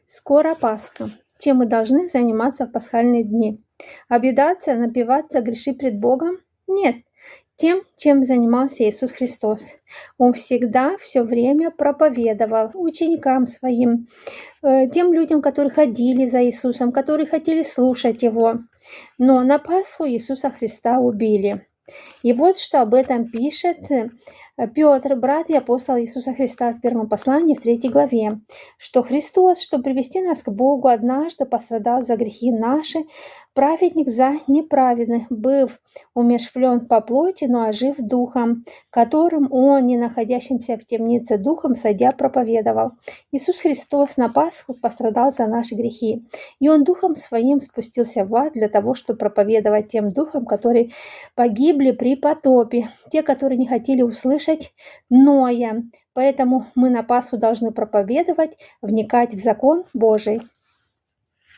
Скоро Пасха. Чем мы должны заниматься в пасхальные дни? Объедаться, напиваться, грешить пред Богом? Нет. Тем, чем занимался Иисус Христос. Он всегда, все время проповедовал ученикам своим, тем людям, которые ходили за Иисусом, которые хотели слушать Его. Но на Пасху Иисуса Христа убили. И вот что об этом пишет Петр, брат и апостол Иисуса Христа в первом послании, в 3 главе, что Христос, чтобы привести нас к Богу, однажды пострадал за грехи наши, праведник за неправедных, быв умерщвлен по плоти, но ожив духом, которым он, не находящимся в темнице духом, сойдя, проповедовал. Иисус Христос на Пасху пострадал за наши грехи, и он духом своим спустился в ад для того, чтобы проповедовать тем духам, которые погибли при потопе, те, которые не хотели услышать Ноя. Поэтому мы на Пасху должны проповедовать, вникать в закон Божий.